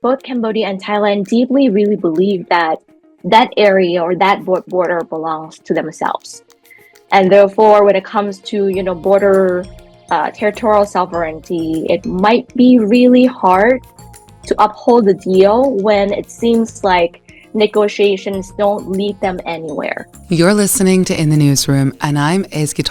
both Cambodia and Thailand deeply really believe that that area or that border belongs to themselves. And therefore, when it comes to, border territorial sovereignty, it might be really hard to uphold the deal when it seems like negotiations don't lead them anywhere. You're listening to In the Newsroom, and I'm Ezgi.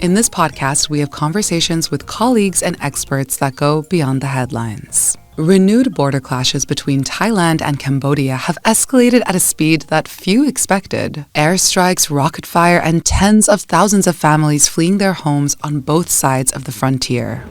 In this podcast, we have conversations with colleagues and experts that go beyond the headlines. Renewed border clashes between Thailand and Cambodia have escalated at a speed that few expected. Airstrikes, rocket fire, and tens of thousands of families fleeing their homes on both sides of the frontier.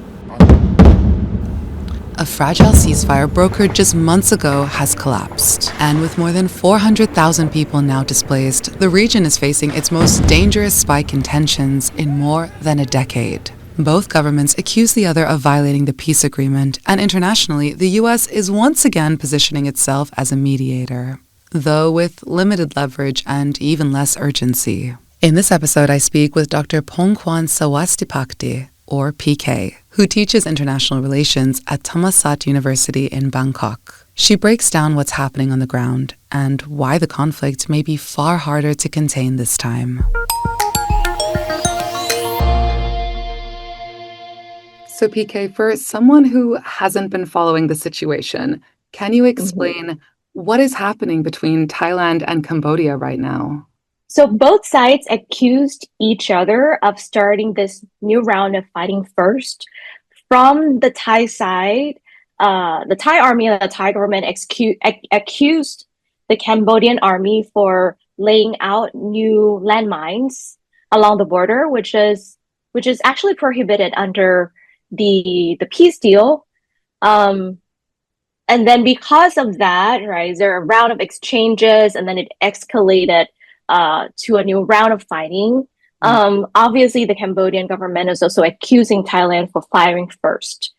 A fragile ceasefire brokered just months ago has collapsed. And with more than 400,000 people now displaced, the region is facing its most dangerous spike in tensions in more than a decade. Both governments accuse the other of violating the peace agreement, and internationally, the U.S. is once again positioning itself as a mediator, though with limited leverage and even less urgency. In this episode, I speak with Dr. Pongkwan Sawasdipakdi, or PK, who teaches international relations at Thammasat University in Bangkok. She breaks down what's happening on the ground and why the conflict may be far harder to contain this time. So PK, for someone who hasn't been following the situation, can you explain what is happening between Thailand and Cambodia right now? So both sides accused each other of starting this new round of fighting first. From the Thai side, the Thai army and the Thai government accused the Cambodian army for laying out new landmines along the border, which is actually prohibited under the peace deal. And then because of that, right, there are a round of exchanges, and then it escalated to a new round of fighting. Obviously, the Cambodian government is also accusing Thailand for firing first.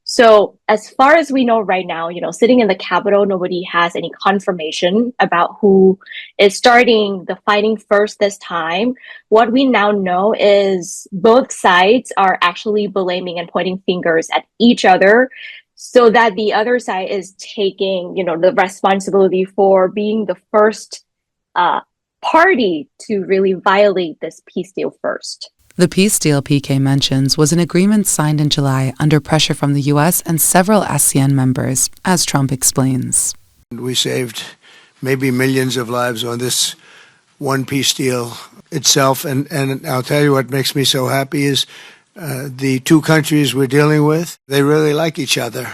So as far as we know right now, sitting in the capital, nobody has any confirmation about who is starting the fighting first this time. What we now know is both sides are actually blaming and pointing fingers at each other, so that the other side is taking, the responsibility for being the first party to really violate this peace deal first. The peace deal PK mentions was an agreement signed in July under pressure from the U.S. and several ASEAN members, as Trump explains. We saved maybe millions of lives on this one peace deal itself. And I'll tell you what makes me so happy is the two countries we're dealing with, they really like each other.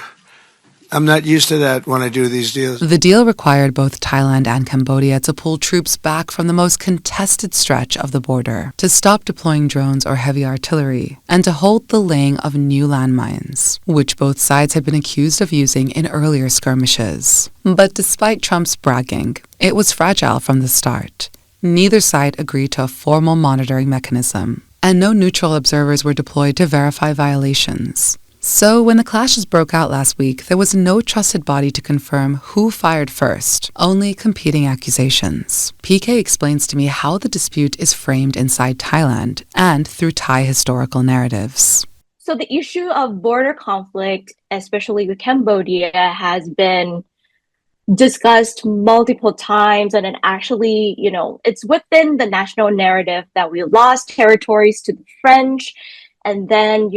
I'm not used to that when I do these deals. The deal required both Thailand and Cambodia to pull troops back from the most contested stretch of the border, to stop deploying drones or heavy artillery, and to hold the laying of new landmines, which both sides had been accused of using in earlier skirmishes. But despite Trump's bragging, it was fragile from the start. Neither side agreed to a formal monitoring mechanism, and no neutral observers were deployed to verify violations. So when the clashes broke out last week, there was no trusted body to confirm who fired first, only competing accusations. PK explains to me how the dispute is framed inside Thailand and through Thai historical narratives. So the issue of border conflict, especially with Cambodia, has been discussed multiple times, and it actually, it's within the national narrative that we lost territories to the French. And then,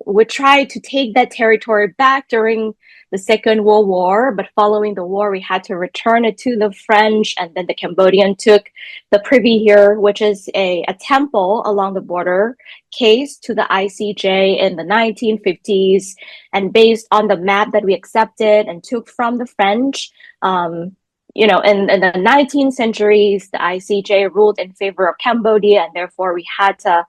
we tried to take that territory back during the Second World War, but following the war, we had to return it to the French, and then the Cambodian took the Privy here, which is a temple along the border, case to the ICJ in the 1950s, and based on the map that we accepted and took from the French, in the 19th centuries, the ICJ ruled in favor of Cambodia, and therefore we had to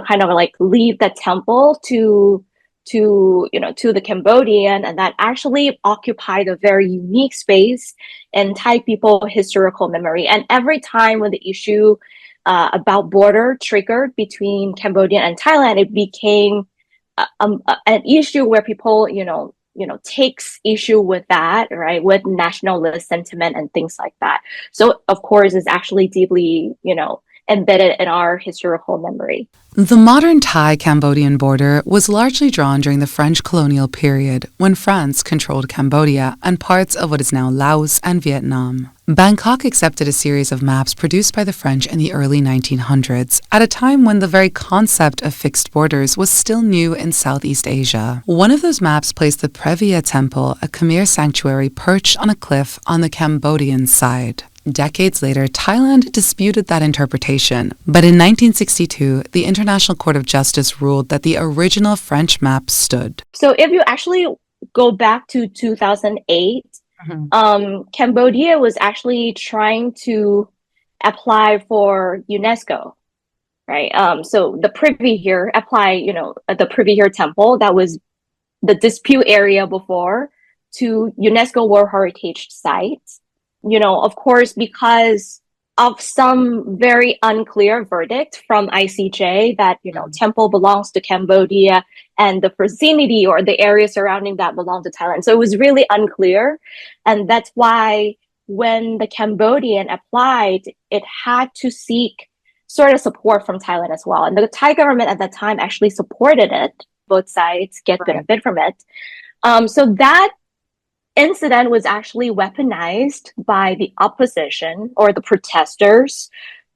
kind of like leave the temple to the Cambodian, and that actually occupied a very unique space in Thai people historical memory. And every time when the issue about border triggered between Cambodia and Thailand, it became an issue where people, takes issue with that, right, with nationalist sentiment and things like that. So of course, it's actually deeply, embedded in our historical memory. The modern Thai-Cambodian border was largely drawn during the French colonial period when France controlled Cambodia and parts of what is now Laos and Vietnam. Bangkok accepted a series of maps produced by the French in the early 1900s, at a time when the very concept of fixed borders was still new in Southeast Asia. One of those maps placed the Previa Temple, a Khmer sanctuary perched on a cliff on the Cambodian side. Decades later, Thailand disputed that interpretation, but in 1962, the International Court of Justice ruled that the original French map stood. So if you actually go back to 2008, Cambodia was actually trying to apply for UNESCO, right? So the Privy here the Privy here temple that was the dispute area before to UNESCO World Heritage Site. Of course, because of some very unclear verdict from ICJ that, temple belongs to Cambodia and the vicinity or the area surrounding that belong to Thailand. So it was really unclear. And that's why when the Cambodian applied, it had to seek sort of support from Thailand as well. And the Thai government at that time actually supported it. Both sides get benefit from it. So that incident was actually weaponized by the opposition or the protesters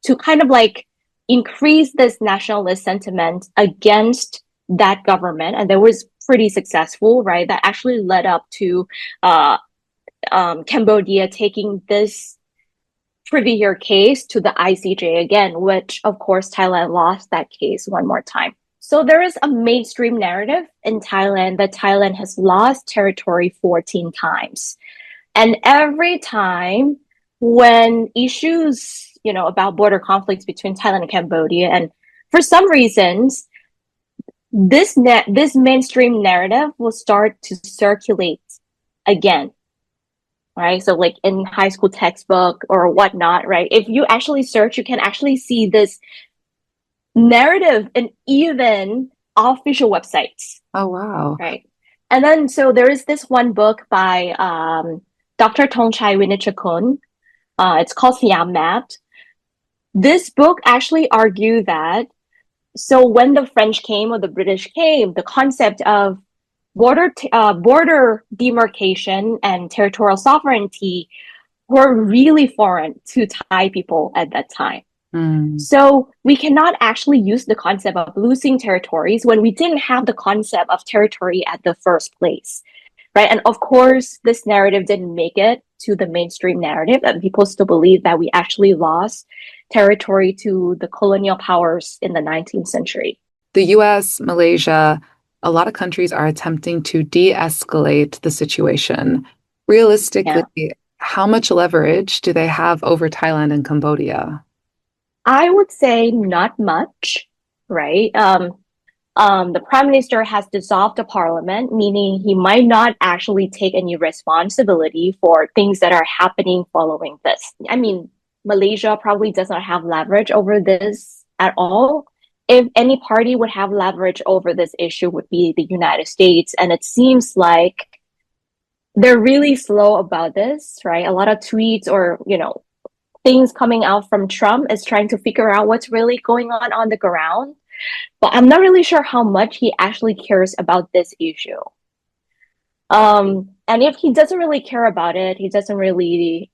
to kind of like increase this nationalist sentiment against that government. And that was pretty successful, right? That actually led up to Cambodia taking this Privy Here case to the ICJ again, which of course Thailand lost that case one more time. So there is a mainstream narrative in Thailand that Thailand has lost territory 14 times. And every time when issues, about border conflicts between Thailand and Cambodia, and for some reasons, this mainstream narrative will start to circulate again, right? So like in high school textbook or whatnot, right? If you actually search, you can actually see this narrative and even official websites. Oh, wow. Right. And then, so there is this one book by Dr. Thongchai Winichakul. It's called Siam Mapped. This book actually argued that, so when the French came or the British came, the concept of border demarcation and territorial sovereignty were really foreign to Thai people at that time. So we cannot actually use the concept of losing territories when we didn't have the concept of territory at the first place, right? And of course, this narrative didn't make it to the mainstream narrative, and people still believe that we actually lost territory to the colonial powers in the 19th century. The US, Malaysia, a lot of countries are attempting to de-escalate the situation. Realistically, how much leverage do they have over Thailand and Cambodia? I would say not much, right? The prime minister has dissolved the parliament, meaning he might not actually take any responsibility for things that are happening following this. I mean, Malaysia probably does not have leverage over this at all. If any party would have leverage over this issue would be the United States. And it seems like they're really slow about this, right? A lot of tweets or, things coming out from Trump is trying to figure out what's really going on the ground. But I'm not really sure how much he actually cares about this issue. And if he doesn't really care about it, he doesn't really,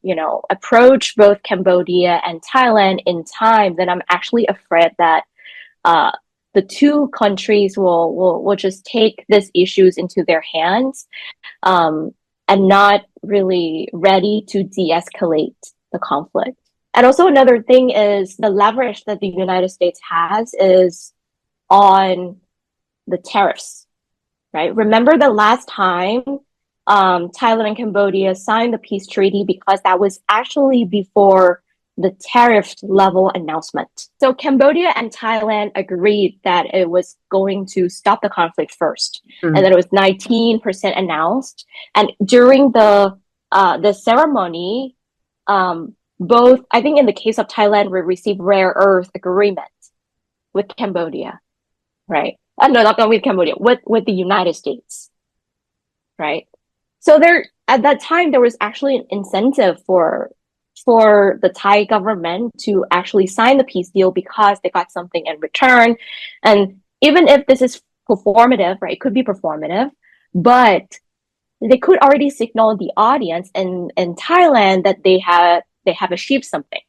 approach both Cambodia and Thailand in time, then I'm actually afraid that the two countries will just take these issues into their hands and not really ready to de-escalate the conflict. And also another thing is the leverage that the United States has is on the tariffs, right? Remember the last time Thailand and Cambodia signed the peace treaty, because that was actually before the tariff level announcement. So Cambodia and Thailand agreed that it was going to stop the conflict first, and that it was 19% announced. And during the ceremony, both, I think in the case of Thailand, we received rare earth agreement with Cambodia, right? No, not with Cambodia, with the United States, right? So there, at that time, there was actually an incentive for for the Thai government to actually sign the peace deal because they got something in return. And even if this is performative, right, it could be performative, but they could already signal the audience in Thailand that they have achieved something.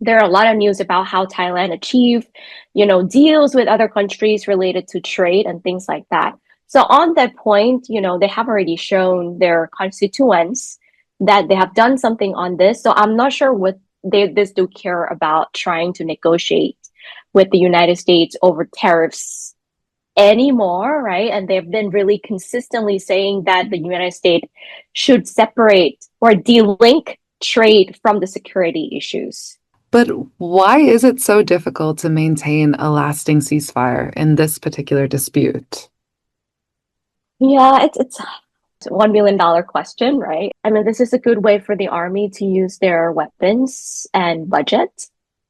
There are a lot of news about how Thailand achieved, deals with other countries related to trade and things like that. So on that point, they have already shown their constituents that they have done something on this. So I'm not sure what this do care about trying to negotiate with the United States over tariffs anymore, right? And they've been really consistently saying that the United States should separate or delink trade from the security issues. But why is it so difficult to maintain a lasting ceasefire in this particular dispute? Yeah, it's $1 million question, right? I mean, this is a good way for the army to use their weapons and budget.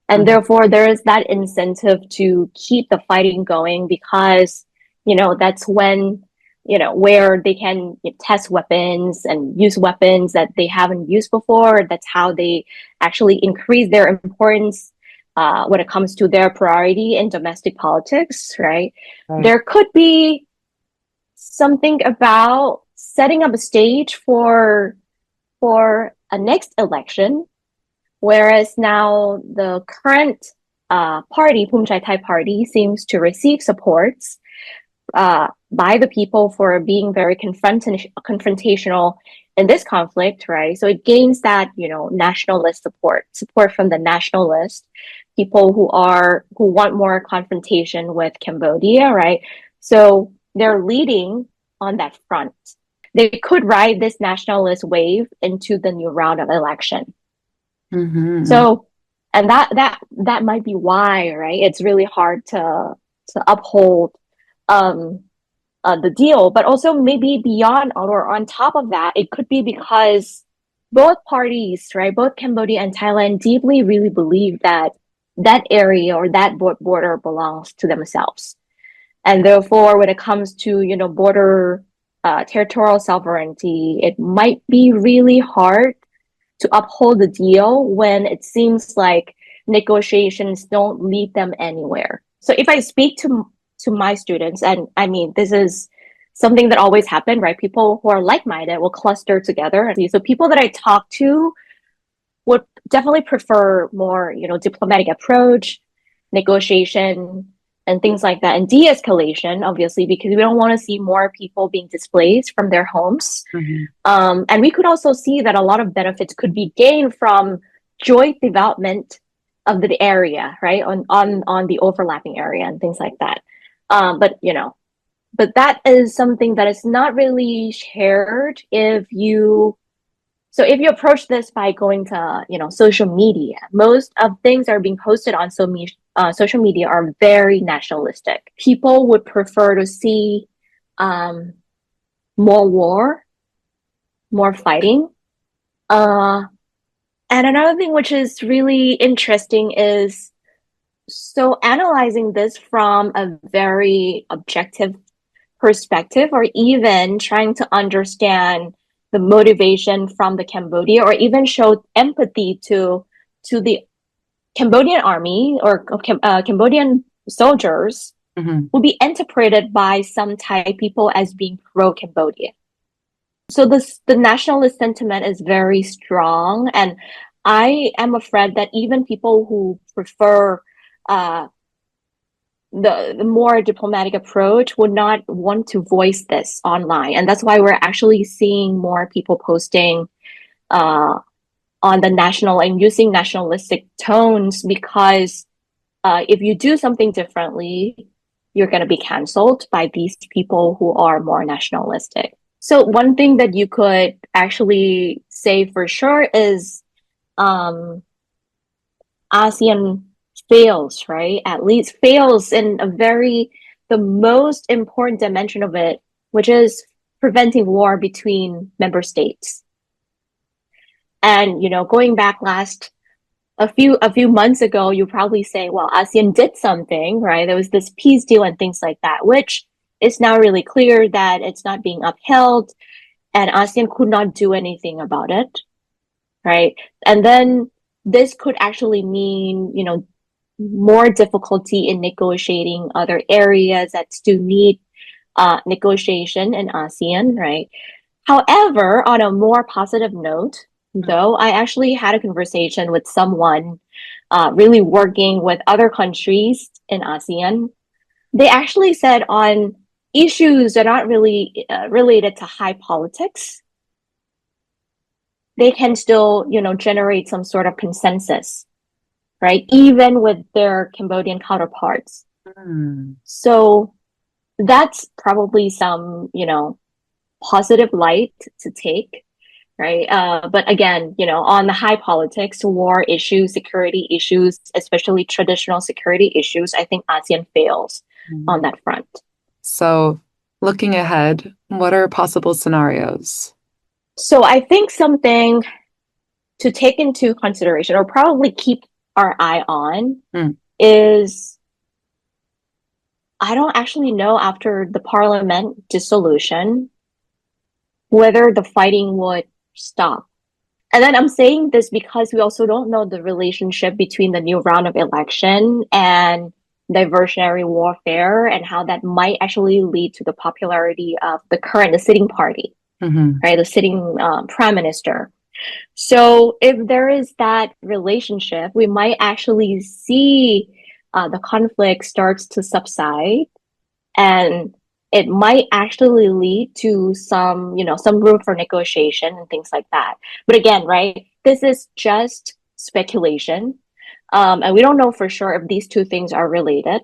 And therefore, there is that incentive to keep the fighting going because, that's when, where they can test weapons and use weapons that they haven't used before. That's how they actually increase their importance when it comes to their priority in domestic politics, right? There could be something about setting up a stage for a next election, whereas now the current party, Phumchai Thai Party, seems to receive supports by the people for being very confrontational in this conflict, right? So it gains that, nationalist support from the nationalists, people who want more confrontation with Cambodia, right? So they're leading on that front. They could ride this nationalist wave into the new round of election. Mm-hmm. So, and that might be why, right? It's really hard to uphold the deal, but also maybe beyond or on top of that, it could be because both parties, right, both Cambodia and Thailand deeply really believe that that area or that border belongs to themselves. And therefore, when it comes to, border territorial sovereignty, it might be really hard to uphold the deal when it seems like negotiations don't lead them anywhere. So if I speak to my students, and I mean, this is something that always happened, right? People who are like-minded will cluster together. So people that I talk to would definitely prefer more, diplomatic approach, negotiation, and things like that, and de-escalation, obviously, because we don't want to see more people being displaced from their homes. And we could also see that a lot of benefits could be gained from joint development of the area, right, on the overlapping area and things like that. But that is something that is not really shared if you approach this by going to, social media. Most of things are being posted on social media are very nationalistic. People would prefer to see more war, more fighting. And another thing which is really interesting is, so analyzing this from a very objective perspective, or even trying to understand the motivation from the Cambodia, or even show empathy to the Cambodian army or Cambodian soldiers, will be interpreted by some Thai people as being pro-Cambodia. So the nationalist sentiment is very strong, and I am afraid that even people who prefer the more diplomatic approach would not want to voice this online. And that's why we're actually seeing more people posting on the national and using nationalistic tones, because if you do something differently, you're going to be canceled by these people who are more nationalistic. So one thing that you could actually say for sure is ASEAN fails, right? At least fails in the most important dimension of it, which is preventing war between member states. And, going back a few months ago, you probably say, well, ASEAN did something, right? There was this peace deal and things like that, which is now really clear that it's not being upheld, and ASEAN could not do anything about it, right? And then this could actually mean, more difficulty in negotiating other areas that still need negotiation in ASEAN, right? However, on a more positive note, though, I actually had a conversation with someone really working with other countries in ASEAN. They actually said on issues that are not really related to high politics, they can still, generate some sort of consensus, right? Even with their Cambodian counterparts. So that's probably some, positive light to take, right? But again, on the high politics, war issues, security issues, especially traditional security issues, I think ASEAN fails on that front. So looking ahead, what are possible scenarios? So I think something to take into consideration or probably keep our eye on is, I don't actually know after the parliament dissolution whether the fighting would stop. And then I'm saying this because we also don't know the relationship between the new round of election and diversionary warfare and how that might actually lead to the popularity of the sitting party, right? The sitting prime minister. So if there is that relationship, we might actually see the conflict starts to subside, and it might actually lead to some room for negotiation and things like that. But again, right, this is just speculation. And we don't know for sure if these two things are related.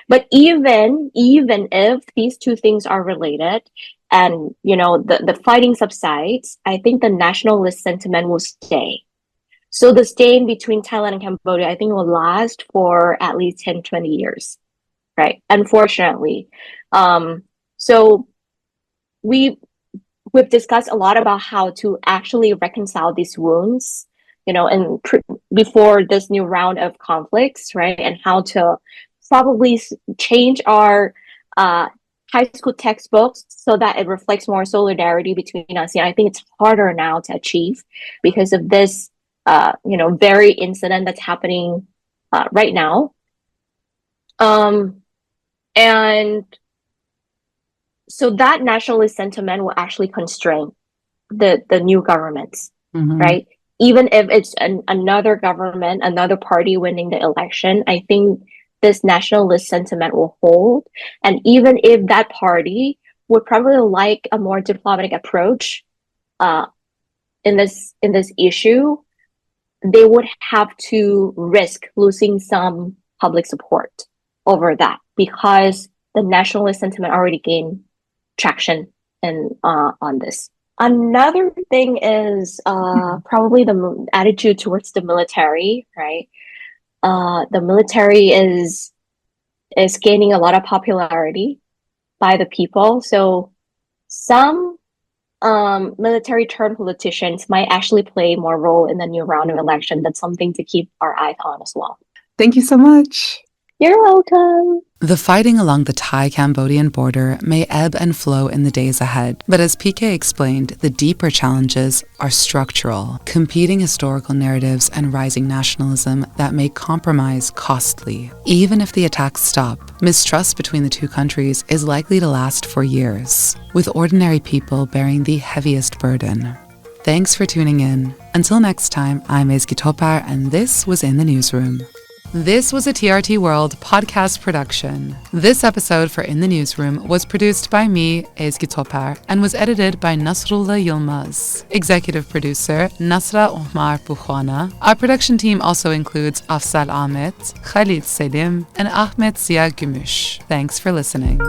But even if these two things are related and, the fighting subsides, I think the nationalist sentiment will stay. So the stain between Thailand and Cambodia, I think will last for at least 10, 20 years, right? Unfortunately. So we've discussed a lot about how to actually reconcile these wounds, and before this new round of conflicts, right? And how to probably change our high school textbooks so that it reflects more solidarity between us. I think it's harder now to achieve because of this, very incident that's happening right now. And so that nationalist sentiment will actually constrain the new governments, right? Even if it's another government, another party winning the election, I think this nationalist sentiment will hold. And even if that party would probably like a more diplomatic approach in this issue, they would have to risk losing some public support over that because the nationalist sentiment already gained traction on this. Another thing is probably the attitude towards the military, right? The military is gaining a lot of popularity by the people. So some military turned politicians might actually play more role in the new round of election. That's something to keep our eye on as well. Thank you so much. You're welcome. The fighting along the Thai-Cambodian border may ebb and flow in the days ahead, but as PK explained, the deeper challenges are structural, competing historical narratives and rising nationalism that make compromise costly. Even if the attacks stop, mistrust between the two countries is likely to last for years, with ordinary people bearing the heaviest burden. Thanks for tuning in. Until next time, I'm Ezgi, and this was In the Newsroom. This was a TRT World podcast production. This episode for In the Newsroom was produced by me, Ezgi, and was edited by Nasrullah Yilmaz. Executive producer, Nasra Omar Bwana. Our production team also includes Afzal Ahmed, Khaled Selim, and Ahmed Ziya Gumus. Thanks for listening.